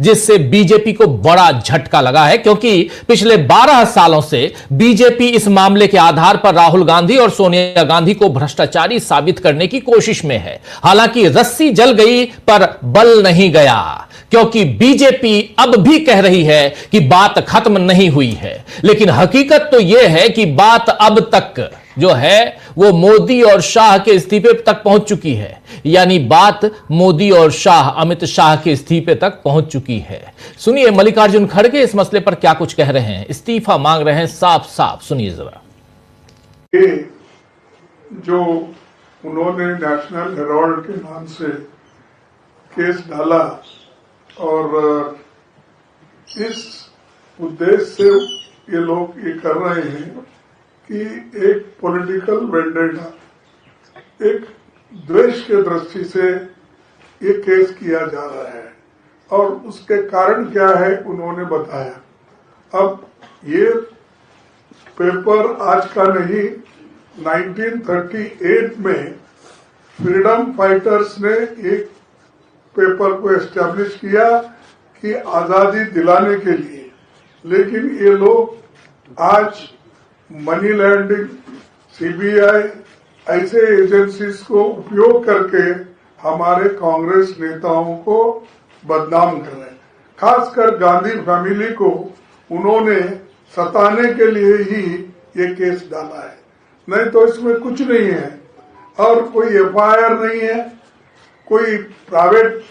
जिससे बीजेपी को बड़ा झटका लगा है, क्योंकि पिछले 12 सालों से बीजेपी इस मामले के आधार पर राहुल गांधी और सोनिया गांधी को भ्रष्टाचारी साबित करने की कोशिश में है। हालांकि रस्सी जल गई पर बल नहीं गया, क्योंकि बीजेपी अब भी कह रही है कि बात खत्म नहीं हुई है, लेकिन हकीकत तो यह है कि बात अब तक जो है वो मोदी और शाह के इस्तीफे तक पहुंच चुकी है। यानी बात मोदी और शाह, अमित शाह के इस्तीफे तक पहुंच चुकी है। सुनिए मल्लिकार्जुन खड़गे इस मसले पर क्या कुछ कह रहे हैं, इस्तीफा मांग रहे हैं साफ साफ, सुनिए जरा। जो उन्होंने नेशनल हेराल्ड के नाम से केस डाला और इस उद्देश्य से ये लोग ये कर रहे हैं कि एक पॉलिटिकल वेंडेटा, एक द्वेष के दृष्टि से ये केस किया जा रहा है और उसके कारण क्या है उन्होंने बताया। अब ये पेपर आज का नहीं, 1938 में फ्रीडम फाइटर्स ने एक पेपर को एस्टैब्लिश किया कि आजादी दिलाने के लिए, लेकिन ये लोग आज मनी लैंडिंग, सीबीआई ऐसे एजेंसीज को उपयोग करके हमारे कांग्रेस नेताओं को बदनाम कर रहे हैं। खासकर गांधी फैमिली को उन्होंने सताने के लिए ही ये केस डाला है, नहीं तो इसमें कुछ नहीं है और कोई एफआईआर नहीं है। कोई प्राइवेट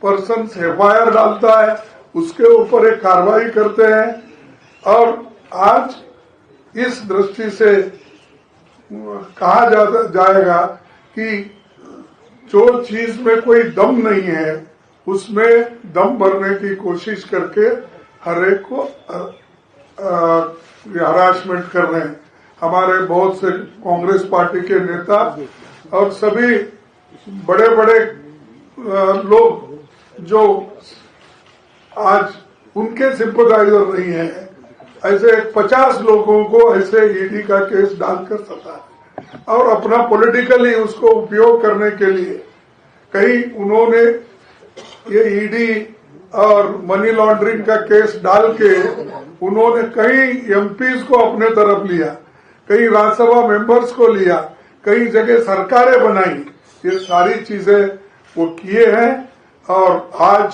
पर्सन एफआईआर डालता है, उसके ऊपर एक कार्रवाई करते हैं और आज इस दृष्टि से कहा जाएगा कि जो चीज में कोई दम नहीं है उसमें दम भरने की कोशिश करके हर एक को हरासमेंट कर रहे हैं। हमारे बहुत से कांग्रेस पार्टी के नेता और सभी बड़े बड़े लोग जो आज उनके सिंपैथाइजर नहीं है, ऐसे 50 लोगों को ऐसे ईडी का केस डालकर सता है और अपना पॉलिटिकली उसको उपयोग करने के लिए कहीं उन्होंने ये ईडी और मनी लॉन्ड्रिंग का केस डाल के उन्होंने कई एमपीज को अपने तरफ लिया, कई राज्यसभा मेंबर्स को लिया, कई जगह सरकारें बनाई। ये सारी चीजें वो किए हैं और आज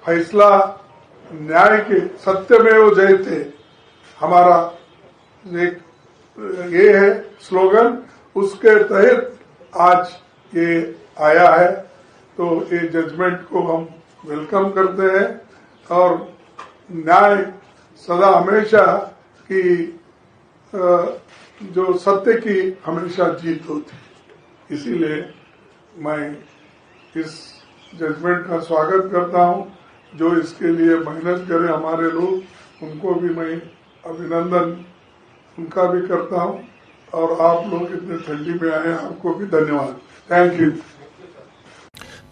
फैसला न्याय के सत्यमेव जयते हमारा एक ये है स्लोगन, उसके तहत आज ये आया है। तो ये जजमेंट को हम वेलकम करते हैं और न्याय सदा हमेशा की जो सत्य की हमेशा जीत होती, इसीलिए मैं इस जजमेंट का स्वागत करता हूं। जो इसके लिए मेहनत करे हमारे लोग, उनको भी मैं अभिनंदन उनका भी करता हूं और आप लोग इतने ठंडी में आए, आपको भी धन्यवाद। Thank you.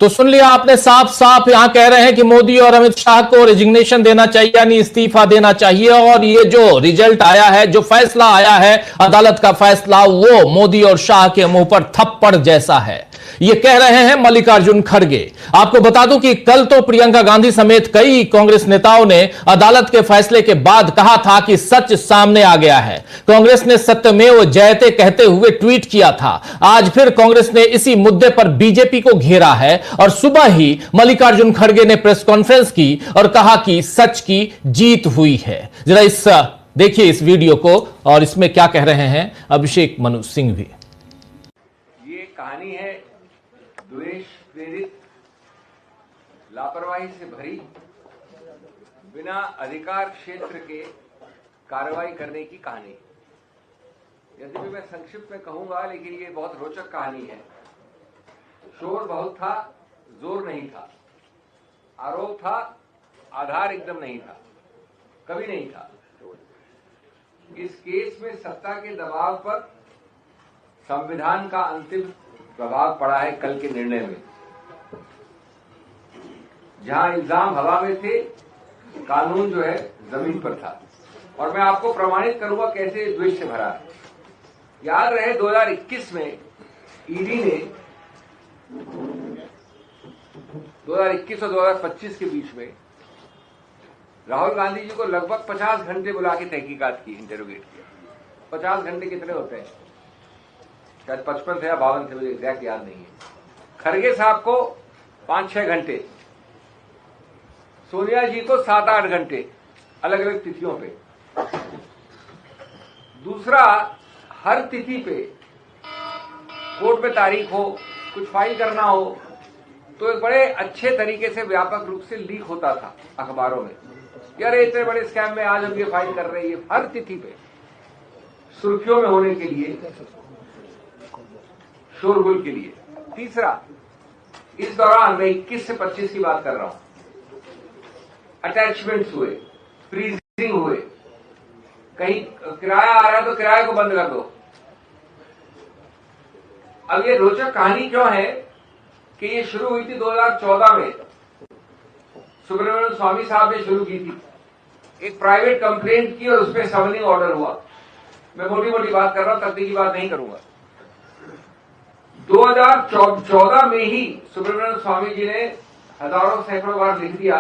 तो सुन लिया आपने, साफ साफ यहां कह रहे हैं कि मोदी और अमित शाह को रेजिग्नेशन देना चाहिए, यानी इस्तीफा देना चाहिए। और ये जो रिजल्ट आया है, जो फैसला आया है अदालत का फैसला, वो मोदी और शाह के मुंह पर थप्पड़ जैसा है, ये कह रहे हैं मल्लिकार्जुन खड़गे। आपको बता दूं कि कल तो प्रियंका गांधी समेत कई कांग्रेस नेताओं ने अदालत के फैसले के बाद कहा था कि सच सामने आ गया है। कांग्रेस ने सत्यमेव जयते कहते हुए ट्वीट किया था। आज फिर कांग्रेस ने इसी मुद्दे पर बीजेपी को घेरा है और सुबह ही मल्लिकार्जुन खड़गे ने प्रेस कॉन्फ्रेंस की और कहा कि सच की जीत हुई है। जरा देखिए इस वीडियो को और इसमें क्या कह रहे हैं अभिषेक मनु सिंह भी। ये कहानी है द्वेष प्रेरित, लापरवाही से भरी, बिना अधिकार क्षेत्र के कार्रवाई करने की कहानी। यद्यपि मैं संक्षिप्त में कहूंगा, लेकिन ये बहुत रोचक कहानी है। शोर बहुत था, जोर नहीं था, आरोप था, आधार एकदम नहीं था, कभी नहीं था। इस केस में सत्ता के दबाव पर संविधान का अंतिम प्रभाव पड़ा है। कल के निर्णय में जहां इल्जाम हवा में थे, कानून जो है जमीन पर था। और मैं आपको प्रमाणित करूंगा कैसे द्वेष से भरा है। याद रहे 2021 में ईडी ने 2021 और 2025 के बीच में राहुल गांधी जी को लगभग 50 घंटे बुला के तहकीकात की, इंटरोगेट किया। 50 घंटे कितने होते हैं? शायद 55 थे या 52 थे, मुझे एग्जैक्ट याद नहीं है। खरगे साहब को 5-6 घंटे, सोनिया जी को 7-8 घंटे, अलग अलग तिथियों पे। दूसरा, हर तिथि पे कोर्ट में तारीख हो, कुछ फाइल करना हो, तो एक बड़े अच्छे तरीके से व्यापक रूप से लीक होता था अखबारों में, यार इतने बड़े स्कैम में आज हम ये फाइल कर रहे हैं। हर तिथि पे सुर्खियों में होने के लिए, शोरगुल के लिए। तीसरा, इस दौरान मैं 21 से 25 की बात कर रहा हूं, अटैचमेंट्स हुए, फ्रीजिंग हुए, कहीं किराया आ रहा है तो किराए को बंद कर दो। अब ये रोचक कहानी क्यों है कि ये शुरू हुई थी 2014 में, सुब्रमण्यम स्वामी साहब ने शुरू की थी। एक प्राइवेट कंप्लेंट की और उसपे समनिंग ऑर्डर हुआ। मैं मोटी मोटी बात कर रहा हूं, तकनीकी बात नहीं करूंगा। 2014 में ही सुब्रमण्यम स्वामी जी ने हजारों सैकड़ों बार लिख दिया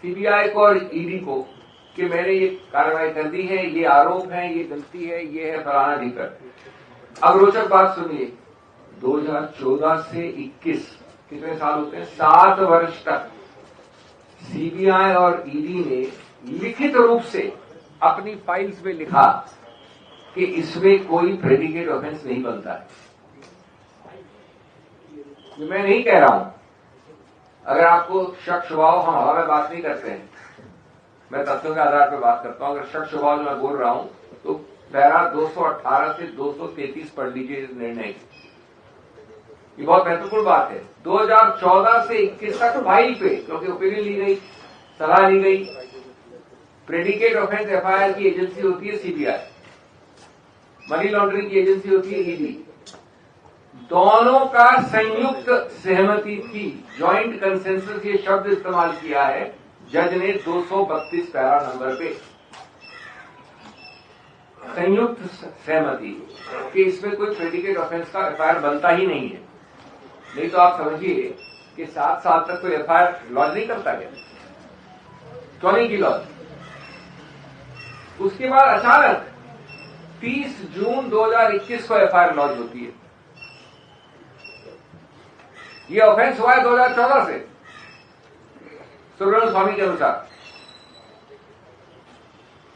सीबीआई को और ईडी को कि मैंने ये कार्रवाई कर दी है, ये आरोप है, ये गलती है, ये है फलाना ढीकर। अब रोचक बात सुनिए, 2014 से 21 कितने साल होते हैं? 7 वर्ष तक सीबीआई और ईडी ने लिखित रूप से अपनी फाइल्स में लिखा कि इसमें कोई प्रेडिकेट ऑफेंस नहीं बनता है। मैं नहीं कह रहा हूं, अगर आपको शक शुभाव, हम हवा में बात नहीं करते हैं, मैं तथ्यों के आधार पर बात करता हूं। अगर शक शुभाव जो मैं बोल रहा हूं तो पैरा 218 से 233 पढ़ लीजिए निर्णय। ये बहुत महत्वपूर्ण बात है। 2014 से 21 तक फाइल पे, क्योंकि ओपिनियन ली गई, सलाह ली गई। प्रेडिकेट ऑफेंस एफआईआर की एजेंसी होती है सीबीआई, मनी लॉन्ड्रिंग की एजेंसी होती है ईडी। दोनों का संयुक्त सहमति थी, ज्वाइंट कंसेंसस ये शब्द इस्तेमाल किया है जज ने 232 पैरा नंबर पे। संयुक्त सहमति कि इसमें कोई प्रेडिकेट ऑफेंस का एफआईआर बनता ही नहीं है। नहीं तो आप समझिए कि 7 साल तक कोई एफआईआर लॉन्च नहीं करता गया, क्यों नहीं की लॉन्च? उसके बाद अचानक 30 जून 2021 को एफआईआर लॉन्च होती है। ये ऑफेंस हुआ है 2014 से सुब्रमण्यम स्वामी के अनुसार,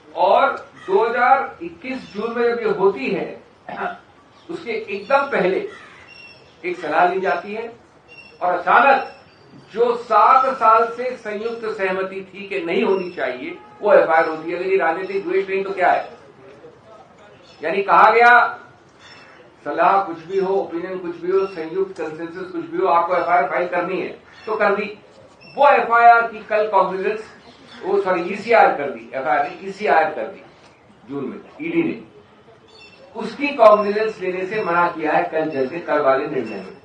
और 2021 जून में जब ये होती है उसके एकदम पहले एक सलाह ली जाती है और अचानक जो 7 साल से संयुक्त सहमति थी कि नहीं होनी चाहिए वो एफआईआर होती है। लेकिन राजनीतिक द्वेष नहीं तो क्या है? यानी कहा गया सलाह कुछ भी हो, ओपिनियन कुछ भी हो, संयुक्त कंसेंसस कुछ भी हो, आपको एफआईआर फाइल करनी है तो कर दी। वो एफआईआर की कल कॉग्निजेंस, वो सॉरी ईसीआर कर दी, एफआईआर ने ईसीआर कर दी जून में, ईडी ने उसकी कॉग्निजेंस लेने से मना किया है कल जज के कल वाले निर्णय में।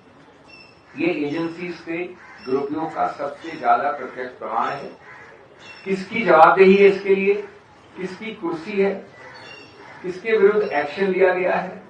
ये एजेंसी से दुरुपयोग का सबसे ज्यादा प्रत्यक्ष प्रमाण है। किसकी जवाबदेही है इसके लिए, किसकी कुर्सी है, किसके विरुद्ध एक्शन लिया गया है?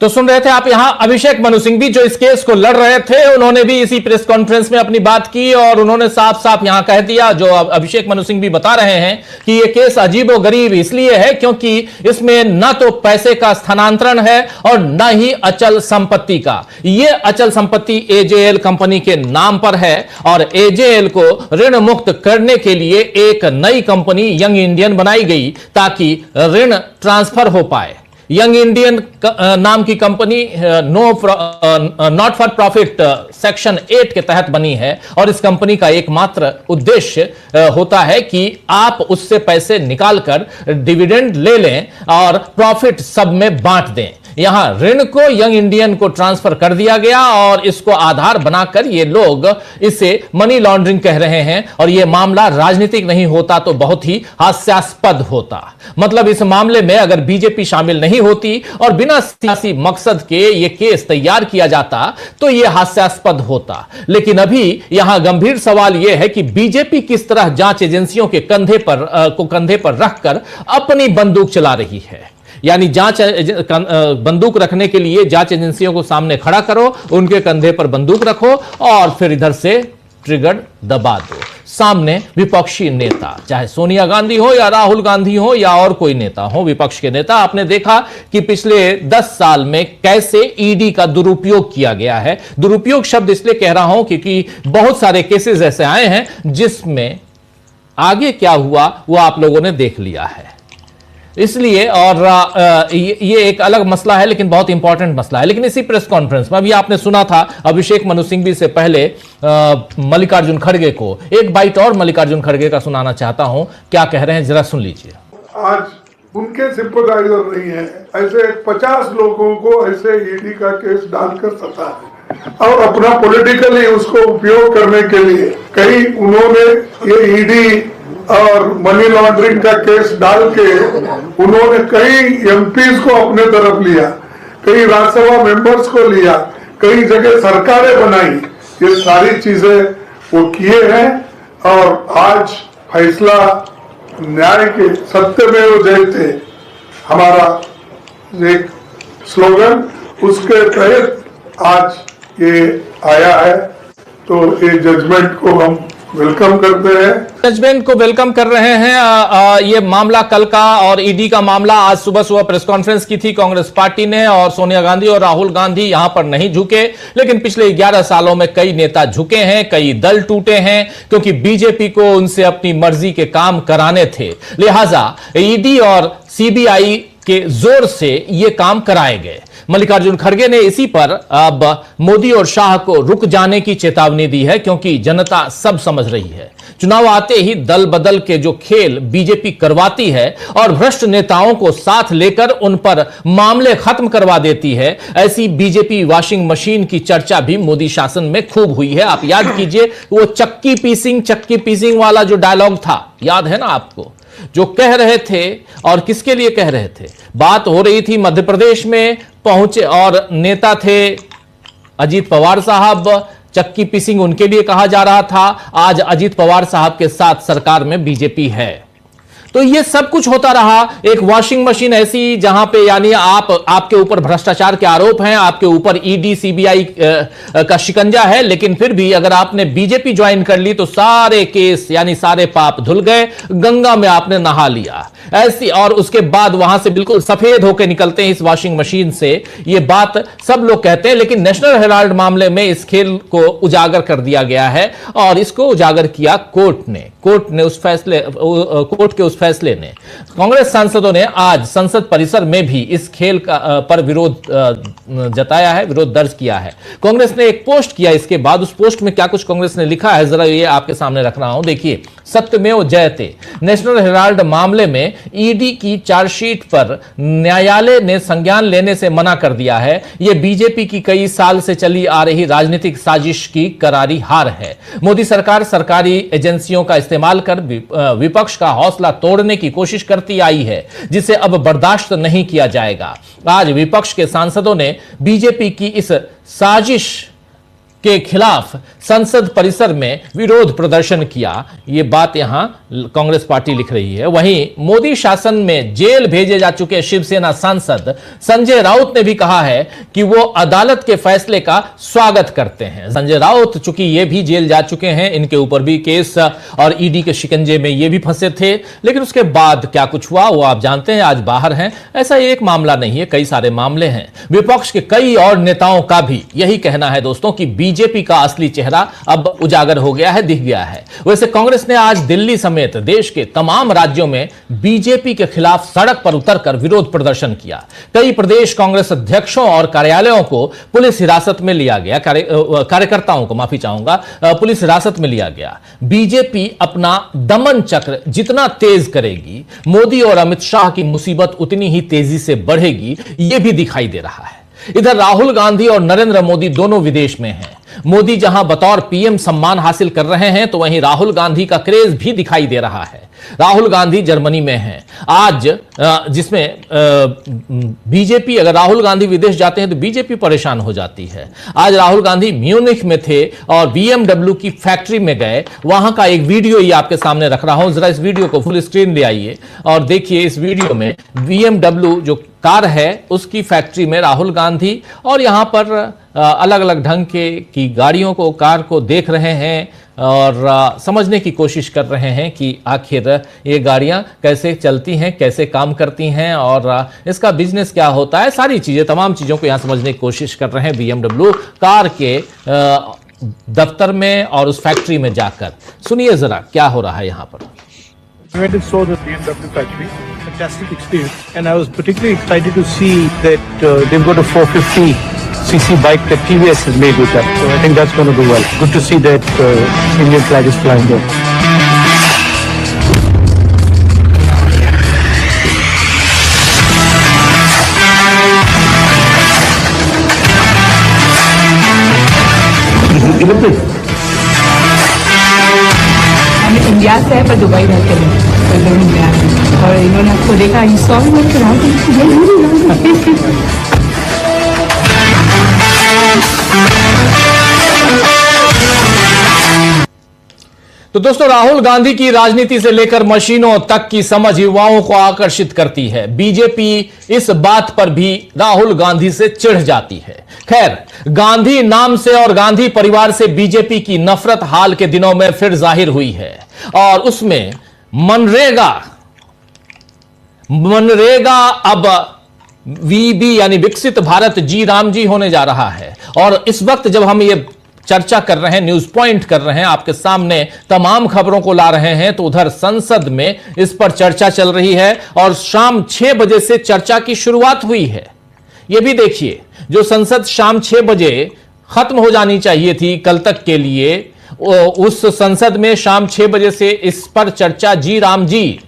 तो सुन रहे थे आप यहां अभिषेक मनु सिंह भी जो इस केस को लड़ रहे थे, उन्होंने भी इसी प्रेस कॉन्फ्रेंस में अपनी बात की और उन्होंने साफ साफ यहां कह दिया, जो अभिषेक मनु सिंह भी बता रहे हैं कि यह केस अजीबोगरीब इसलिए है क्योंकि इसमें न तो पैसे का स्थानांतरण है और न ही अचल संपत्ति का। यह अचल संपत्ति एजेएल कंपनी के नाम पर है और एजेएल को ऋण मुक्त करने के लिए एक नई कंपनी यंग इंडियन बनाई गई ताकि ऋण ट्रांसफर हो पाए। यंग इंडियन नाम की company not for profit section 8 के तहत बनी है और इस कंपनी का एकमात्र उद्देश्य होता है कि आप उससे पैसे निकालकर डिविडेंड ले लें और प्रॉफिट सब में बांट दें। यहां ऋण को यंग इंडियन को ट्रांसफर कर दिया गया और इसको आधार बनाकर ये लोग इसे मनी लॉन्ड्रिंग कह रहे हैं और यह मामला राजनीतिक नहीं होता तो बहुत ही हास्यास्पद होता। मतलब इस मामले में अगर बीजेपी शामिल नहीं होती और बिना सियासी मकसद के यह केस तैयार किया जाता तो यह हास्यास्पद होता। लेकिन अभी यहां गंभीर सवाल यह है कि बीजेपी किस तरह जांच एजेंसियों के कंधे पर रखकर अपनी बंदूक चला रही है। यानी जांच बंदूक रखने के लिए जांच एजेंसियों को सामने खड़ा करो, उनके कंधे पर बंदूक रखो और फिर इधर से ट्रिगर दबा दो। सामने विपक्षी नेता, चाहे सोनिया गांधी हो या राहुल गांधी हो या और कोई नेता हो, विपक्ष के नेता, आपने देखा कि पिछले 10 साल में कैसे ईडी का दुरुपयोग किया गया है। दुरुपयोग शब्द इसलिए कह रहा हूं क्योंकि बहुत सारे केसेस ऐसे आए हैं जिसमें आगे क्या हुआ वो आप लोगों ने देख लिया है। इसलिए और ये एक अलग मसला है लेकिन बहुत इंपॉर्टेंट मसला है। लेकिन इसी प्रेस कॉन्फ्रेंस में अभी आपने सुना था अभिषेक मनु सिंघवी से पहले मल्लिकार्जुन खड़गे को, एक बाइट और मल्लिकार्जुन खड़गे का सुनाना चाहता हूं, क्या कह रहे हैं जरा सुन लीजिए। आज उनके सिंपैथाइजर नहीं है, ऐसे 50 लोगों को ऐसे ईडी का केस डालकर सता है और अपना पॉलिटिकली उसको उपयोग करने के लिए कई उन्होंने ये ईडी और मनी लॉन्ड्रिंग का केस डाल के उन्होंने कई एमपीज को अपने तरफ लिया, कई राज्यसभा मेंबर्स को लिया, कई जगह सरकारें बनाई। ये सारी चीजें वो किए हैं और आज फैसला न्याय के सत्यमेव जयते हमारा एक स्लोगन, उसके तहत आज ये आया है। तो ये जजमेंट को हम वेलकम करते हैं। जजमेंट को वेलकम कर रहे हैं। ये मामला कल का और ईडी का मामला आज सुबह सुबह प्रेस कॉन्फ्रेंस की थी कांग्रेस पार्टी ने, और सोनिया गांधी और राहुल गांधी यहां पर नहीं झुके, लेकिन पिछले 11 सालों में कई नेता झुके हैं, कई दल टूटे हैं, क्योंकि बीजेपी को उनसे अपनी मर्जी के काम कराने थे। लिहाजा ईडी और सीबीआई के जोर से ये काम कराए गए। मल्लिकार्जुन खड़गे ने इसी पर अब मोदी और शाह को रुक जाने की चेतावनी दी है, क्योंकि जनता सब समझ रही है। चुनाव आते ही दल बदल के जो खेल बीजेपी करवाती है और भ्रष्ट नेताओं को साथ लेकर उन पर मामले खत्म करवा देती है, ऐसी बीजेपी वॉशिंग मशीन की चर्चा भी मोदी शासन में खूब हुई है। आप याद कीजिए वो चक्की पीसिंग वाला जो डायलॉग था, याद है ना आपको, जो कह रहे थे और किसके लिए कह रहे थे। बात हो रही थी मध्य प्रदेश में पहुंचे और नेता थे अजीत पवार साहब, चक्की पीसिंग उनके लिए कहा जा रहा था। आज अजीत पवार साहब के साथ सरकार में बीजेपी है, तो ये सब कुछ होता रहा। एक वॉशिंग मशीन ऐसी जहां पे यानी आपके ऊपर भ्रष्टाचार के आरोप हैं, आपके ऊपर ईडी सीबीआई का शिकंजा है, लेकिन फिर भी अगर आपने बीजेपी ज्वाइन कर ली तो सारे केस यानी सारे पाप धुल गए, गंगा में आपने नहा लिया ऐसी। और उसके बाद वहां से बिल्कुल सफेद होकर निकलते हैं इस वॉशिंग मशीन से। ये बात सब लोग कहते हैं, लेकिन नेशनल हेराल्ड मामले में इस खेल को उजागर कर दिया गया है और इसको उजागर किया कोर्ट ने कोर्ट के उस फैसले ने। कांग्रेस सांसदों ने आज संसद परिसर में भी इस खेल पर विरोध जताया है, विरोध दर्ज किया है। कांग्रेस ने एक पोस्ट किया, इसके बाद उस पोस्ट में क्या कुछ कांग्रेस ने लिखा है जरा ये आपके सामने रख रहा हूं, देखिए। सत्यमेव जयते, नेशनल हेराल्ड मामले में ईडी की चार्जशीट पर न्यायालय ने संज्ञान लेने से मना कर दिया है। यह बीजेपी की कई साल से चली आ रही राजनीतिक साजिश की करारी हार है। मोदी सरकार सरकारी एजेंसियों का इस्तेमाल कर विपक्ष का हौसला तोड़ने की कोशिश करती आई है, जिसे अब बर्दाश्त नहीं किया जाएगा। आज विपक्ष के सांसदों ने बीजेपी की इस साजिश के खिलाफ संसद परिसर में विरोध प्रदर्शन किया। यह बात यहां कांग्रेस पार्टी लिख रही है। वहीं मोदी शासन में जेल भेजे जा चुके शिवसेना सांसद संजय राउत ने भी कहा है कि वो अदालत के फैसले का स्वागत करते हैं। संजय राउत चूंकि ये भी जेल जा चुके हैं, इनके ऊपर भी केस और ईडी के शिकंजे में ये भी फंसे थे, लेकिन उसके बाद क्या कुछ हुआ वो आप जानते हैं, आज बाहर हैं। ऐसा एक मामला नहीं है, कई सारे मामले हैं। विपक्ष के कई और नेताओं का भी यही कहना है दोस्तों कि बीजेपी का असली चेहरा अब उजागर हो गया है, दिख गया है। वैसे कांग्रेस ने आज दिल्ली समेत देश के तमाम राज्यों में बीजेपी के खिलाफ सड़क पर उतरकर विरोध प्रदर्शन किया। कई प्रदेश कांग्रेस अध्यक्षों और कार्यालयों को पुलिस हिरासत में लिया गया, कार्यकर्ताओं को माफी चाहूंगा, पुलिस हिरासत में लिया गया। बीजेपी अपना दमन चक्र जितना तेज करेगी, मोदी और अमित शाह की मुसीबत उतनी ही तेजी से बढ़ेगी, यह भी दिखाई दे रहा है। इधर राहुल गांधी और नरेंद्र मोदी दोनों विदेश में हैं। मोदी जहां बतौर पीएम सम्मान हासिल कर रहे हैं, तो वहीं राहुल गांधी का क्रेज भी दिखाई दे रहा है। राहुल गांधी जर्मनी में हैं आज, जिसमें बीजेपी, अगर राहुल गांधी विदेश जाते हैं तो बीजेपी परेशान हो जाती है। आज राहुल गांधी म्यूनिख में थे और BMW की फैक्ट्री में गए। वहां का एक वीडियो ये आपके सामने रख रहा हूं, जरा इस वीडियो को फुल स्क्रीन ले आइए और देखिए। इस वीडियो में BMW जो कार है उसकी फैक्ट्री में राहुल गांधी और यहां पर अलग अलग ढंग की गाड़ियों को, कार को देख रहे हैं। और समझने की कोशिश कर रहे हैं कि आखिर ये गाड़ियां कैसे चलती हैं, कैसे काम करती हैं और इसका बिजनेस क्या होता है। सारी चीजें, तमाम चीजों को यहां समझने की कोशिश कर रहे हैं BMW कार के दफ्तर में और उस फैक्ट्री में जाकर। सुनिए जरा क्या हो रहा है यहाँ पर। I went and saw the BMW factory. Fantastic experience, and I was particularly excited to see that they've got a 450cc bike that TVS has made with that. So I think that's going to do well. Good to see that Indian flag is flying there. हम India से है पर Dubai रहते हैं, तो दोनों India हैं। और इन्होंने आपको देखा इंस्टॉलमेंट तो दोस्तों, राहुल गांधी की राजनीति से लेकर मशीनों तक की समझ युवाओं को आकर्षित करती है। बीजेपी इस बात पर भी राहुल गांधी से चिढ़ जाती है। खैर, गांधी नाम से और गांधी परिवार से बीजेपी की नफरत हाल के दिनों में फिर जाहिर हुई है और उसमें मनरेगा अब वीबी यानी विकसित भारत जी राम जी होने जा रहा है। और इस वक्त जब हम ये चर्चा कर रहे हैं, न्यूज पॉइंट कर रहे हैं, आपके सामने तमाम खबरों को ला रहे हैं, तो उधर संसद में इस पर चर्चा चल रही है और शाम 6 बजे से चर्चा की शुरुआत हुई है। यह भी देखिए, जो संसद शाम 6 बजे खत्म हो जानी चाहिए थी कल तक के लिए, उस संसद में शाम 6 बजे से इस पर चर्चा, जी राम जी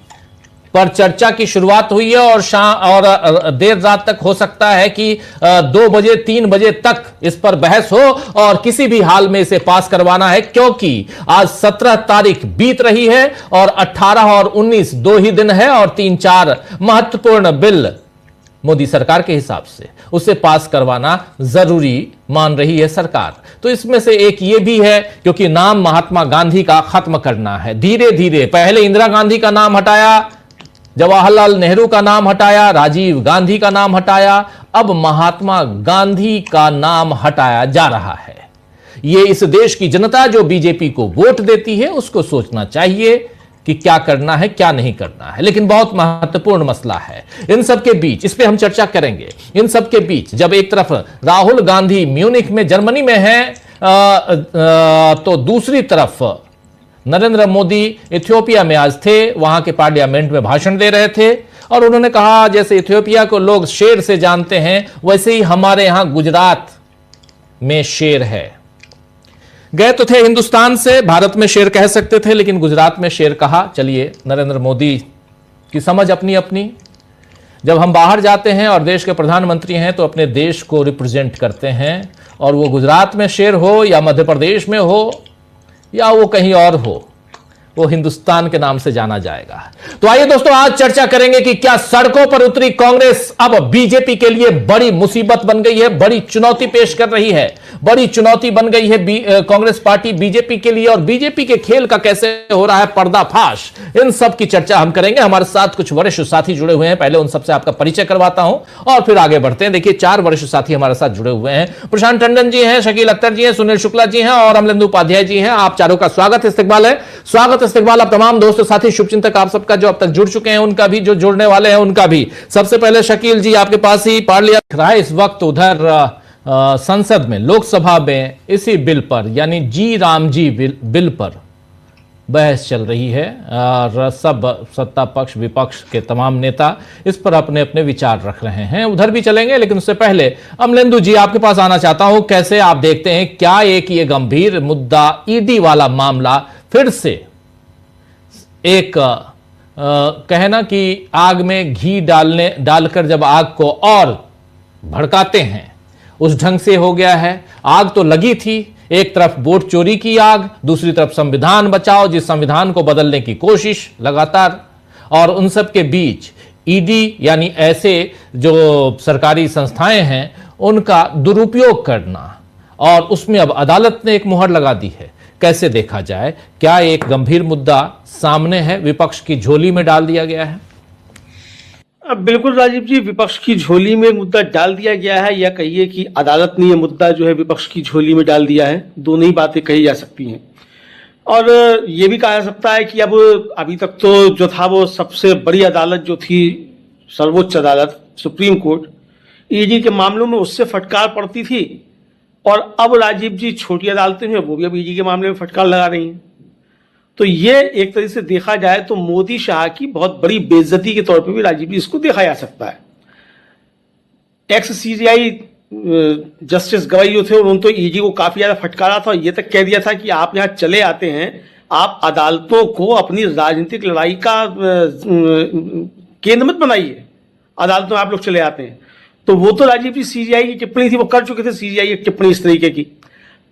पर चर्चा की शुरुआत हुई है और देर रात तक हो सकता है कि 2 बजे 3 बजे तक इस पर बहस हो और किसी भी हाल में इसे पास करवाना है, क्योंकि आज 17 तारीख बीत रही है और 18 और 19 2 ही दिन है और 3-4 महत्वपूर्ण बिल मोदी सरकार के हिसाब से उसे पास करवाना जरूरी मान रही है सरकार। तो इसमें से एक ये भी है, क्योंकि नाम महात्मा गांधी का खत्म करना है धीरे धीरे। पहले इंदिरा गांधी का नाम हटाया, जवाहरलाल नेहरू का नाम हटाया, राजीव गांधी का नाम हटाया, अब महात्मा गांधी का नाम हटाया जा रहा है। ये इस देश की जनता जो बीजेपी को वोट देती है उसको सोचना चाहिए कि क्या करना है, क्या नहीं करना है। लेकिन बहुत महत्वपूर्ण मसला है इन सब के बीच, इस पे हम चर्चा करेंगे। इन सब के बीच जब एक तरफ राहुल गांधी म्यूनिख में, जर्मनी में है, तो दूसरी तरफ नरेंद्र मोदी इथियोपिया में आज थे, वहां के पार्लियामेंट में भाषण दे रहे थे और उन्होंने कहा जैसे इथियोपिया को लोग शेर से जानते हैं वैसे ही हमारे यहां गुजरात में शेर है। गए तो थे हिंदुस्तान से, भारत में शेर कह सकते थे, लेकिन गुजरात में शेर कहा। चलिए, नरेंद्र मोदी की समझ अपनी अपनी। जब हम बाहर जाते हैं और देश के प्रधानमंत्री हैं तो अपने देश को रिप्रेजेंट करते हैं, और वो गुजरात में शेर हो या मध्य प्रदेश में हो या वो कहीं और हो, वो हिंदुस्तान के नाम से जाना जाएगा। तो आइए दोस्तों, आज चर्चा करेंगे कि क्या सड़कों पर उतरी कांग्रेस अब बीजेपी के लिए बड़ी मुसीबत बन गई है, बड़ी चुनौती पेश कर रही है, बड़ी चुनौती बन गई है कांग्रेस पार्टी बीजेपी के लिए, और बीजेपी के खेल का कैसे हो रहा है पर्दाफाश। इन सब की चर्चा हम करेंगे। हमारे साथ कुछ वरिष्ठ साथी जुड़े हुए हैं, पहले उन सबसे आपका परिचय करवाता हूं और फिर आगे बढ़ते हैं। देखिए, 4 वरिष्ठ साथी हमारे साथ जुड़े हुए हैं। प्रशांत टंडन जी हैं, शकील अख्तर जी हैं, सुनील शुक्ला जी हैं और अमलेंदु उपाध्याय जी हैं। आप चारों का स्वागत इस्तकबाल है। स्वागत इस्तकबाल आप तमाम दोस्तों, साथी, शुभचिंतक आप सबका जो अब तक जुड़ चुके हैं उनका भी, जो जुड़ने वाले हैं उनका भी। सबसे पहले शकील जी, आपके पास ही पढ़ लिया रहा है इस वक्त उधर संसद में, लोकसभा में इसी बिल पर यानी जी राम जी बिल पर बहस चल रही है और सब सत्ता पक्ष विपक्ष के तमाम नेता इस पर अपने अपने विचार रख रहे हैं। उधर भी चलेंगे, लेकिन उससे पहले अमलेंदु जी आपके पास आना चाहता हूं। कैसे आप देखते हैं, क्या एक ये गंभीर मुद्दा ईडी वाला मामला फिर से एक कहना कि आग में घी डालकर जब आग को और भड़काते हैं उस ढंग से हो गया है। आग तो लगी थी, एक तरफ वोट चोरी की आग, दूसरी तरफ संविधान बचाओ, जिस संविधान को बदलने की कोशिश लगातार, और उन सब के बीच ईडी यानी ऐसे जो सरकारी संस्थाएं हैं उनका दुरुपयोग करना, और उसमें अब अदालत ने एक मुहर लगा दी है। कैसे देखा जाए, क्या एक गंभीर मुद्दा सामने है, विपक्ष की झोली में डाल दिया गया है? अब बिल्कुल राजीव जी, विपक्ष की झोली में मुद्दा डाल दिया गया है, या कहिए कि अदालत ने यह मुद्दा जो है विपक्ष की झोली में डाल दिया है। दोनों ही बातें कही जा सकती हैं। और ये भी कहा जा सकता है कि अब अभी तक तो जो था वो सबसे बड़ी अदालत जो थी सर्वोच्च अदालत सुप्रीम कोर्ट, ईडी के मामलों में उससे फटकार पड़ती थी, और अब राजीव जी छोटी अदालतें हैं वो भी अब ईडी के मामले में फटकार लगा रही हैं। तो ये एक तरीके से देखा जाए तो मोदी शाह की बहुत बड़ी बेइज्जती के तौर पे भी राजीव जी इसको देखा जा सकता है। एक्स सीबीआई जस्टिस गवाई जो थे उन्होंने तो ईडी को काफी ज्यादा फटकारा था और ये तक कह दिया था कि आप यहाँ चले आते हैं, आप अदालतों को अपनी राजनीतिक लड़ाई का केंद्र मत बनाइए, अदालतों में आप लोग चले आते हैं। तो वो तो राजीव जी सीबीआई की टिप्पणी थी, वो कर चुके थे सीबीआई की टिप्पणी इस तरीके की।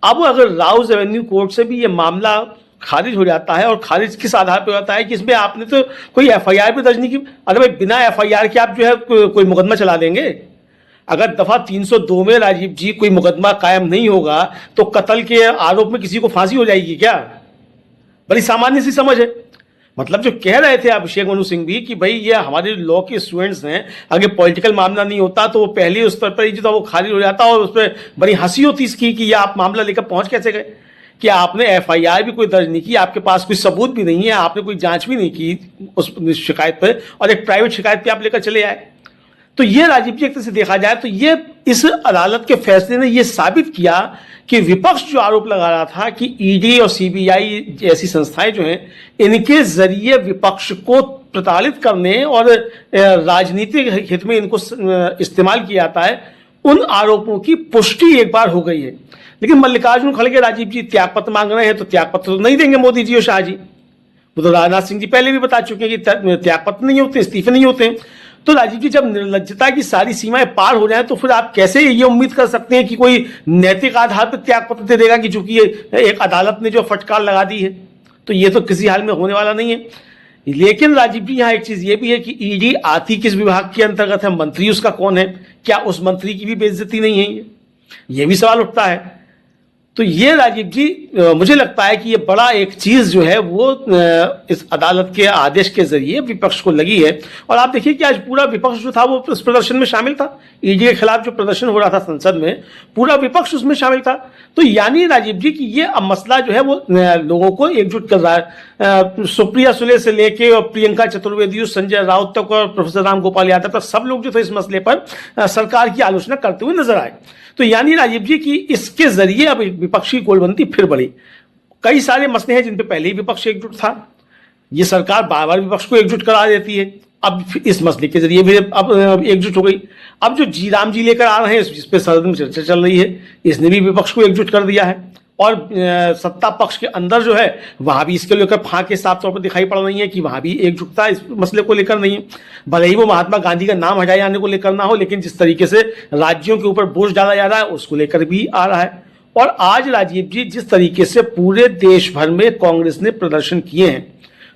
अब अगर राउज एवेन्यू कोर्ट से भी ये मामला खारिज हो जाता है, और खारिज किस आधार पर होता है कि इसमें आपने तो कोई एफआईआर भी दर्ज नहीं की। अगर भाई बिना एफआईआर के आप जो है कोई मुकदमा चला देंगे, अगर दफा 302 में राजीव जी कोई मुकदमा कायम नहीं होगा तो कत्ल के आरोप में किसी को फांसी हो जाएगी क्या? बड़ी सामान्य सी समझ है। मतलब जो कह रहे थे अभिषेक मनु सिंह भी कि भाई ये हमारे लॉ के स्टूडेंट्स हैं, अगर पॉलिटिकल मामला नहीं होता तो वो पहले उस स्तर पर ही जो था वो खारिज हो जाता, और उस पर बड़ी हंसी होती इसकी कि ये आप मामला लेकर पहुंच कैसे गए, कि आपने एफआईआर भी कोई दर्ज नहीं की, आपके पास कोई सबूत भी नहीं है, आपने कोई जांच भी नहीं की उस शिकायत पर, और एक प्राइवेट शिकायत पे आप लेकर चले आए। तो ये राजीव जी एक तरह से देखा जाए तो ये इस अदालत के फैसले ने ये साबित किया कि विपक्ष जो आरोप लगा रहा था कि ईडी और सीबीआई जैसी संस्थाएं जो हैं इनके जरिए विपक्ष को प्रताड़ित करने और राजनीतिक हित में इनको इस्तेमाल किया जाता है, उन आरोपों की पुष्टि एक बार हो गई है। लेकिन मल्लिकार्जुन खड़गे राजीव जी त्यागपत्र मांग रहे हैं, तो त्यागपत्र तो नहीं देंगे मोदी जी और शाह जी। वो तो राजनाथ सिंह जी पहले भी बता चुके हैं कि त्यागपत्र नहीं होते, इस्तीफे नहीं होते। तो राजीव जी जब निर्लज्जता की सारी सीमाएं पार हो जाए तो फिर आप कैसे ये उम्मीद कर सकते हैं कि कोई नैतिक आधार पर त्यागपत्र दे देगा, कि चूंकि एक अदालत ने जो फटकार लगा दी है, तो ये तो किसी हाल में होने वाला नहीं है। लेकिन राजीव जी यहाँ एक चीज ये भी है कि ईडी आती किस विभाग के अंतर्गत है, मंत्री उसका कौन है, क्या उस मंत्री की भी बेइज्जती नहीं है, ये भी सवाल उठता है। तो ये राजीव जी मुझे लगता है कि ये बड़ा एक चीज जो है वो इस अदालत के आदेश के जरिए विपक्ष को लगी है। और आप देखिए कि आज पूरा विपक्ष जो था वो इस प्रदर्शन में शामिल था, ईडी के खिलाफ जो प्रदर्शन हो रहा था संसद में, पूरा विपक्ष उसमें शामिल था। तो यानी राजीव जी कि ये अब मसला जो है वो लोगों को एकजुट कर रहा है। सुप्रिया सुले से लेके और प्रियंका चतुर्वेदी, संजय राउत तक और प्रोफेसर राम गोपाल यादव तक सब लोग जो थे इस मसले पर सरकार की आलोचना करते हुए नजर आए। तो यानी राजीव जी की इसके जरिए अब विपक्षी गोलबंदी फिर बढ़ी। कई सारे मसले हैं जिन पे पहले ही विपक्ष एकजुट था, ये सरकार बार बार विपक्ष को एकजुट करा देती है, अब इस मसले के जरिए भी अब एकजुट हो गई। अब जो जी राम जी लेकर आ रहे हैं जिस पे सदन में चर्चा चल रही है, इसने भी विपक्ष को एकजुट कर दिया है। और सत्ता पक्ष के अंदर जो है वहां भी इसके लेकर फांके साफ तौर पर दिखाई पड़ रही है कि वहां भी एकजुटता इस मसले को लेकर नहीं है। भले ही वो महात्मा गांधी का नाम हटाए जाने को लेकर ना हो, लेकिन जिस तरीके से राज्यों के ऊपर बोझ डाला जा रहा है उसको लेकर भी आ रहा है। और आज राजीव जी जिस तरीके से पूरे देश भर में कांग्रेस ने प्रदर्शन किए हैं,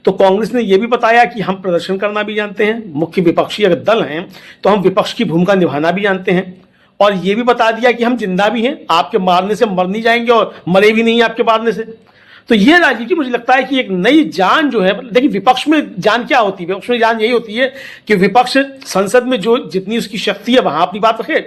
तो कांग्रेस ने यह भी बताया कि हम प्रदर्शन करना भी जानते हैं, मुख्य विपक्षी अगर दल हैं तो हम विपक्ष की भूमिका निभाना भी जानते हैं, और यह भी बता दिया कि हम जिंदा भी हैं, आपके मारने से मर नहीं जाएंगे और मरे भी नहीं आपके मारने से। तो ये राजीव जी मुझे लगता है कि एक नई जान जो है, देखिए विपक्ष में जान क्या होती है, विपक्ष में जान यही होती है कि विपक्ष संसद में जो जितनी उसकी शक्ति है वहां अपनी बात रखे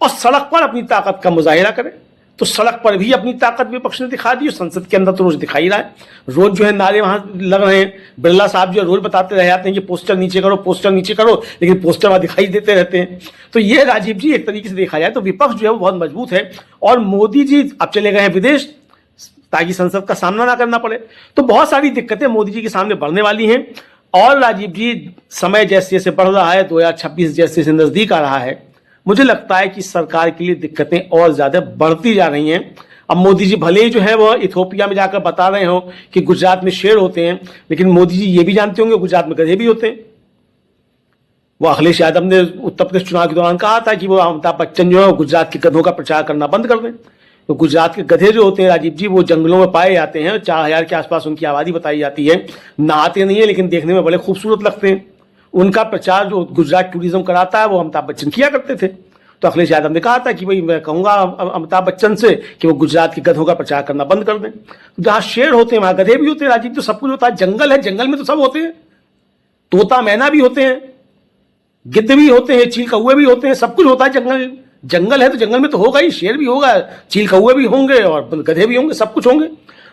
और सड़क पर अपनी ताकत का मुजाहिरा करे। तो सड़क पर भी अपनी ताकत विपक्ष ने दिखा दी, संसद के अंदर तो रोज दिखाई रहा है, रोज जो है नारे वहां लग रहे हैं। बिरला साहब जो रोज बताते रह जाते हैं कि पोस्टर नीचे करो, पोस्टर नीचे करो, लेकिन पोस्टर वहां दिखाई देते रहते हैं। तो ये राजीव जी एक तरीके से देखा जाए तो विपक्ष जो है वो बहुत मजबूत है, और मोदी जी अब चले गए हैं विदेश ताकि संसद का सामना ना करना पड़े। तो बहुत सारी दिक्कतें मोदी जी के सामने बढ़ने वाली हैं। और राजीव जी समय जैसे जैसे बढ़ रहा है, 2026 जैसे जैसे नजदीक आ रहा है, मुझे लगता है कि सरकार के लिए दिक्कतें और ज्यादा बढ़ती जा रही हैं। अब मोदी जी भले ही जो है वो इथोपिया में जाकर बता रहे हो कि गुजरात में शेर होते हैं, लेकिन मोदी जी ये भी जानते होंगे गुजरात में गधे भी होते हैं। वो अखिलेश यादव ने उत्तर प्रदेश चुनाव के दौरान कहा था कि वो अमिताभ बच्चन जो है गुजरात के गधों का प्रचार करना बंद कर दें। तो गुजरात के गधे जो होते हैं राजीव जी वो जंगलों में पाए जाते हैं, 4000 के आसपास उनकी आबादी बताई जाती है, नहाते नहीं है लेकिन देखने में बड़े खूबसूरत लगते हैं। उनका प्रचार जो गुजरात टूरिज्म कराता है वो अमिताभ बच्चन किया करते थे। तो अखिलेश यादव ने कहा था कि भाई मैं कहूंगा अमिताभ बच्चन से कि वो गुजरात के गधों का प्रचार करना बंद कर दें। जहां शेर होते हैं वहां गधे भी होते हैं राजीव, तो सब कुछ होता है। जंगल है, जंगल में तो सब होते हैं, तोता मैना भी होते हैं, गिद्ध भी होते हैं, चील कौवे भी होते हैं, सब कुछ होता है। जंगल है तो जंगल में तो होगा ही, शेर भी होगा, चील कौवे भी होंगे और गधे भी होंगे, सब कुछ होंगे।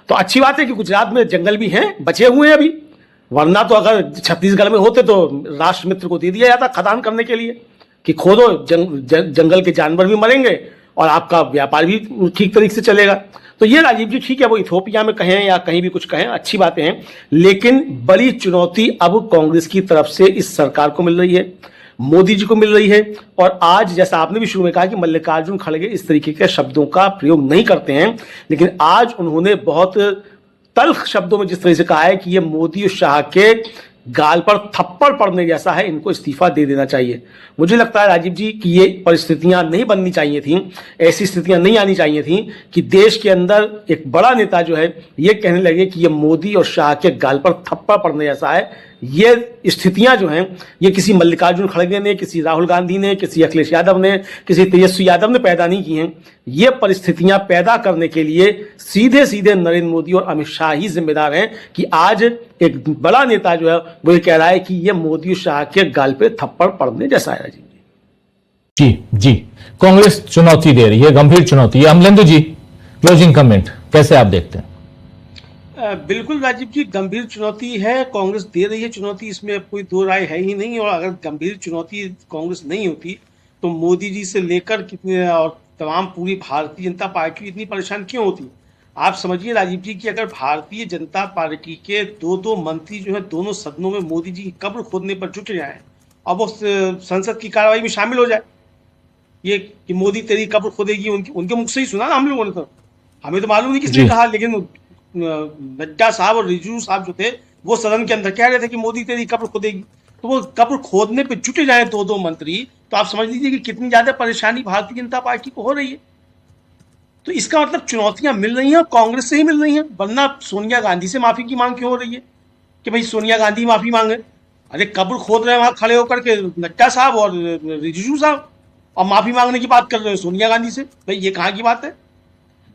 तो अच्छी बात है कि गुजरात में जंगल भी हैं, बचे हुए हैं अभी, वरना तो अगर छत्तीसगढ़ में होते तो राष्ट्र मित्र को दे दिया जाता खदान करने के लिए कि खोदो, जंगल के जानवर भी मरेंगे और आपका व्यापार भी ठीक तरीके से चलेगा। तो ये राजीव जी ठीक है, वो इथोपिया में कहें या कहीं भी कुछ कहें, अच्छी बातें हैं, लेकिन बड़ी चुनौती अब कांग्रेस की तरफ से इस सरकार को मिल रही है, मोदी जी को मिल रही है। और आज जैसा आपने भी शुरू में कहा कि मल्लिकार्जुन खड़गे इस तरीके के शब्दों का प्रयोग नहीं करते हैं, लेकिन आज उन्होंने बहुत तल्ख शब्दों में जिस तरह से कहा है कि ये मोदी और शाह के गाल पर थप्पड़ पड़ने जैसा है, इनको इस्तीफा दे देना चाहिए। मुझे लगता है राजीव जी कि ये परिस्थितियां नहीं बननी चाहिए थी, ऐसी स्थितियां नहीं आनी चाहिए थी कि देश के अंदर एक बड़ा नेता जो है ये कहने लगे कि ये मोदी और शाह के गाल पर थप्पड़ पड़ने जैसा है। ये स्थितियां जो हैं ये किसी मल्लिकार्जुन खड़गे ने, किसी राहुल गांधी ने, किसी अखिलेश यादव ने, किसी तेजस्वी यादव ने पैदा नहीं की हैं। ये परिस्थितियां पैदा करने के लिए सीधे सीधे नरेंद्र मोदी और अमित शाह ही जिम्मेदार हैं कि आज एक बड़ा नेता जो है वो ये कह रहा है कि ये मोदी और शाह के गाल पे थप्पड़ पड़ने जैसा है। जी जी, कांग्रेस चुनौती दे रही है, गंभीर चुनौती है। अमलेंदु जी, क्लोजिंग कमेंट कैसे आप देखते हैं? बिल्कुल राजीव जी, गंभीर चुनौती है, कांग्रेस दे रही है चुनौती, इसमें कोई दो राय है ही नहीं। और अगर गंभीर चुनौती कांग्रेस नहीं होती तो मोदी जी से लेकर कितने और तमाम पूरी भारतीय जनता पार्टी इतनी परेशान क्यों होती? आप समझिए राजीव जी कि अगर भारतीय जनता पार्टी के दो मंत्री जो है दोनों सदनों में मोदी जी की कब्र खोदने पर जुट जाए और वो संसद की कार्रवाई में शामिल हो जाए, ये कि मोदी तेरी कब्र खोदेगी, उनके मुख से ही सुना ना हम लोगों ने, तो हमें तो मालूम नहीं किसने कहा, लेकिन नड्डा साहब और रिजिजू साहब जो थे वो सदन के अंदर कह रहे थे कि मोदी तेरी कब्र खोदेगी। तो वो कब्र खोदने पे जुटे जाए दो मंत्री, तो आप समझ लीजिए कि कितनी ज्यादा परेशानी भारतीय जनता पार्टी को हो रही है। तो इसका मतलब चुनौतियां मिल रही हैं और कांग्रेस से ही मिल रही हैं, वरना सोनिया गांधी से माफी की मांग क्यों हो रही है कि भाई सोनिया गांधी माफी मांगे? अरे कब्र खोद रहे हैं वहां खड़े होकर के नड्डा साहब और रिजिजू साहब, और माफी मांगने की बात कर रहे हैं सोनिया गांधी से, भाई ये कहाँ की बात है?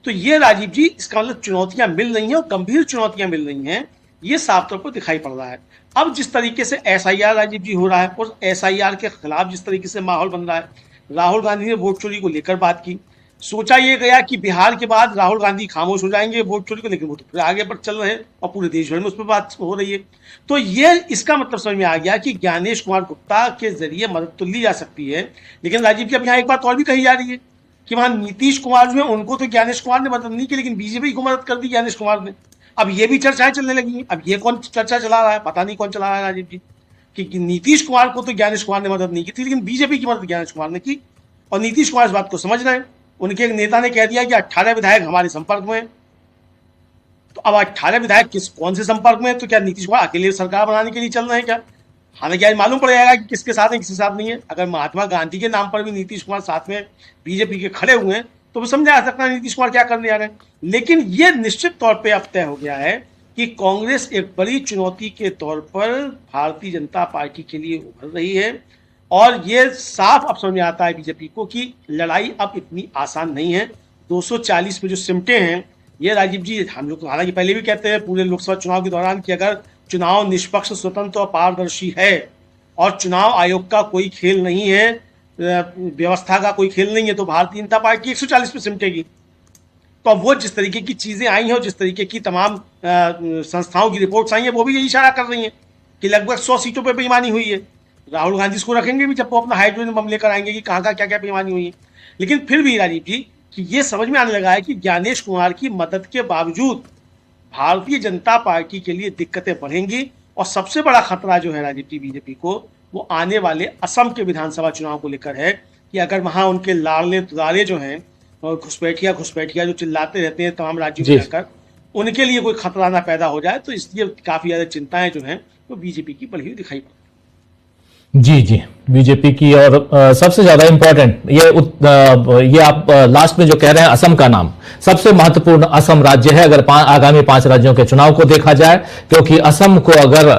तो ये राजीव जी इसका मतलब चुनौतियां मिल रही हैं और गंभीर चुनौतियां मिल रही हैं, ये साफ तौर पर दिखाई पड़ रहा है। अब जिस तरीके से SIR राजीव जी हो रहा है और SIR के खिलाफ जिस तरीके से माहौल बन रहा है, राहुल गांधी ने वोट चोरी को लेकर बात की, सोचा ये गया कि बिहार के बाद राहुल गांधी खामोश हो जाएंगे वोट चोरी को, लेकिन वो तो फिर आगे पर चल रहे हैं और पूरे देश भर में उस पर बात हो रही है। तो ये इसका मतलब समझ में आ गया कि ज्ञानेश कुमार गुप्ता के जरिए मदद तो ली जा सकती है, लेकिन राजीव जी अब यहाँ एक बात और भी कही जा रही है कि वहां नीतीश कुमार जो है उनको तो ज्ञानेश कुमार ने मदद नहीं की, लेकिन बीजेपी को मदद कर दी ज्ञानेश कुमार ने। अब ये भी चर्चाएं चलने लगी हैं। अब ये कौन चर्चा चला रहा है, पता नहीं कौन चला रहा है राजीव जी, कि नीतीश कुमार को तो ज्ञानेश कुमार ने मदद नहीं की थी, लेकिन बीजेपी की मदद ज्ञानेश कुमार ने की। और नीतीश कुमार इस बात को समझ रहे हैं, उनके एक नेता ने कह दिया कि 18 विधायक हमारे संपर्क में हैं। तो अब 18 विधायक कौन से संपर्क में है? तो क्या नीतीश कुमार अकेले सरकार बनाने के लिए चल रहे हैं क्या? हालांकि आज मालूम पड़ जाएगा कि किसके साथ है किसके साथ नहीं है। अगर महात्मा गांधी के नाम पर भी नीतीश कुमार साथ में बीजेपी के खड़े हुए हैं तो वो समझा जा सकता है नीतीश कुमार क्या करने आ रहे हैं। लेकिन ये निश्चित तौर पे अब तय हो गया है कि कांग्रेस एक बड़ी चुनौती के तौर पर भारतीय जनता पार्टी के लिए उभर रही है, और ये साफ अब समझ में आता है बीजेपी को कि लड़ाई अब इतनी आसान नहीं है। 240 पे जो सिमटे हैं ये राजीव जी, हम लोग हालांकि पहले भी कहते हैं पूरे लोकसभा चुनाव के दौरान कि अगर चुनाव निष्पक्ष, स्वतंत्र और पारदर्शी है और चुनाव आयोग का कोई खेल नहीं है, व्यवस्था का कोई खेल नहीं है, तो भारतीय जनता पार्टी 140 पे सिमटेगी। तो अब वो जिस तरीके की चीजें आई हैं और जिस तरीके की तमाम संस्थाओं की रिपोर्ट्स आई हैं वो भी यही इशारा कर रही हैं कि लगभग 100 सीटों पर बेईमानी हुई है। राहुल गांधी इसको रखेंगे भी जब वो अपना हाइड्रोजन बम लेकर आएंगे कि कहाँ का क्या क्या बेईमानी हुई है। लेकिन फिर भी राजीव जी कि ये समझ में आने लगा है कि ज्ञानेश कुमार की मदद के बावजूद भारतीय जनता पार्टी के लिए दिक्कतें बढ़ेंगी, और सबसे बड़ा खतरा जो है राजीव जी बीजेपी को वो आने वाले असम के विधानसभा चुनाव को लेकर है कि अगर वहां उनके लाड़ले दुलारे जो हैं और घुसपैठिया जो चिल्लाते रहते हैं तमाम राज्यों में जाकर, उनके लिए कोई खतरा ना पैदा हो जाए। तो इसलिए काफी ज्यादा चिंताएं जो हैं वो बीजेपी की बढ़ी हुई दिखाई पड़ती। जी बीजेपी की। और सबसे ज्यादा इंपॉर्टेंट ये आप लास्ट में जो कह रहे हैं असम का नाम, सबसे महत्वपूर्ण असम राज्य है अगर आगामी 5 राज्यों के चुनाव को देखा जाए, क्योंकि असम को अगर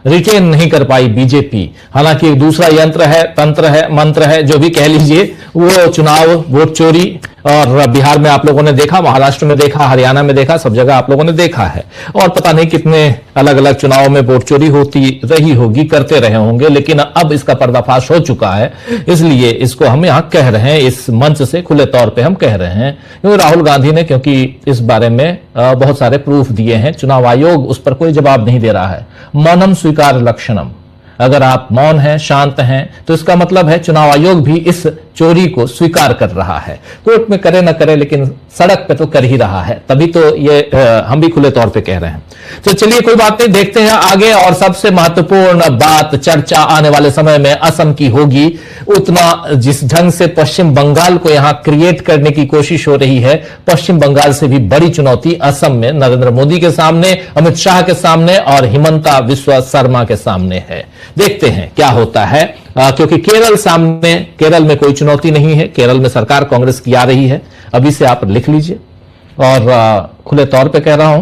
रिटेन नहीं कर पाई बीजेपी, हालांकि दूसरा यंत्र है, तंत्र है, मंत्र है, जो भी कह लीजिए, वो चुनाव वोट चोरी, और बिहार में आप लोगों ने देखा, महाराष्ट्र में देखा, हरियाणा में देखा, सब जगह आप लोगों ने देखा है, और पता नहीं कितने अलग अलग चुनाव में वोट चोरी होती रही होगी, करते रहे होंगे, लेकिन अब इसका पर्दाफाश हो चुका है, इसलिए इसको हम यहां कह रहे हैं, इस मंच से खुले तौर पे हम कह रहे हैं। क्योंकि राहुल गांधी ने क्योंकि इस बारे में बहुत सारे प्रूफ दिए हैं, चुनाव आयोग उस पर कोई जवाब नहीं दे रहा है। मौनम स्वीकार लक्षणम, अगर आप मौन हैं, शांत हैं, तो इसका मतलब है चुनाव आयोग भी इस चोरी को स्वीकार कर रहा है। कोर्ट में करे ना करे, लेकिन सड़क पे तो कर ही रहा है, तभी तो ये हम भी खुले तौर पे कह रहे हैं। तो चलिए कोई बात नहीं, देखते हैं आगे। और सबसे महत्वपूर्ण बात, चर्चा आने वाले समय में असम की होगी। उतना जिस ढंग से पश्चिम बंगाल को यहां क्रिएट करने की कोशिश हो रही है, पश्चिम बंगाल से भी बड़ी चुनौती असम में नरेंद्र मोदी के सामने, अमित शाह के सामने और हिमंता बिस्वा शर्मा के सामने है। देखते हैं क्या होता है, क्योंकि केरल में कोई चुनौती नहीं है, केरल में सरकार कांग्रेस की आ रही है। अभी से आप लिख लीजिए, और खुले तौर पे कह रहा हूं,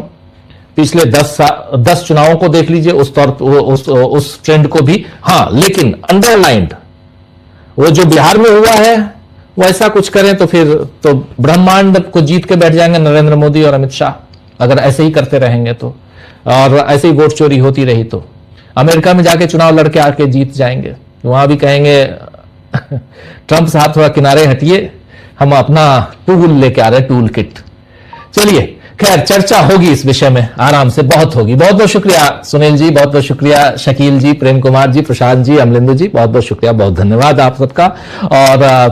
पिछले 10 चुनावों को देख लीजिए, उस ट्रेंड को भी। हां, लेकिन अंडरलाइंड वो जो बिहार में हुआ है, वो ऐसा कुछ करें तो फिर तो ब्रह्मांड को जीत के बैठ जाएंगे नरेंद्र मोदी और अमित शाह, अगर ऐसे ही करते रहेंगे तो, और ऐसे ही वोट चोरी होती रही तो। अमेरिका में जाके चुनाव लड़के आके जीत जाएंगे, वहां भी कहेंगे ट्रंप साहब थोड़ा किनारे हटिए, हम अपना टूल लेके आ रहे हैं, टूल किट। चलिए, खैर चर्चा होगी इस विषय में, आराम से बहुत होगी। बहुत बहुत शुक्रिया सुनील जी, बहुत बहुत शुक्रिया शकील जी, प्रेम कुमार जी, प्रशांत जी, अमलिंदु जी, बहुत बहुत शुक्रिया, बहुत धन्यवाद आप सबका। और